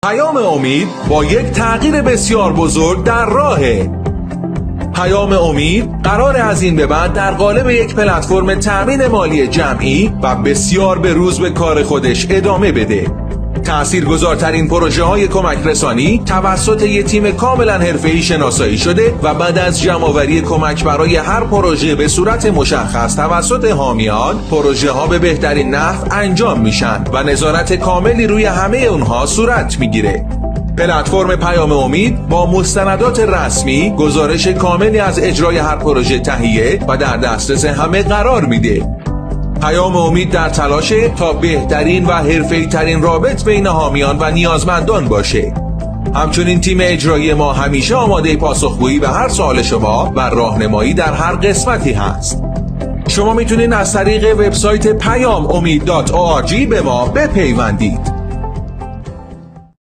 پیام امید با یک تغییر بسیار بزرگ در راهه. پیام امید قراره از این به بعد در قالب یک پلتفرم تأمین مالی جمعی و بسیار به روز به کار خودش ادامه بده. تأثیرگذارترین پروژه های کمک رسانی توسط یک تیم کاملا حرفه‌ای شناسایی شده و بعد از جمع‌آوری کمک برای هر پروژه به صورت مشخص توسط حامیان، پروژه ها به بهترین نحو انجام میشن و نظارت کاملی روی همه اونها صورت میگیره. پلتفرم پیام امید با مستندات رسمی گزارش کاملی از اجرای هر پروژه تهیه و در دسترس همه قرار میده. پیام امید در تلاشه تا بهترین و حرفه‌ای ترین رابط بین حامیان و نیازمندان باشه. همچنین تیم اجرایی ما همیشه آماده پاسخگویی به هر سوال شما و راهنمایی در هر قسمتی هست. شما میتونید از طریق وبسایت پیامامید.org به ما بپیوندید.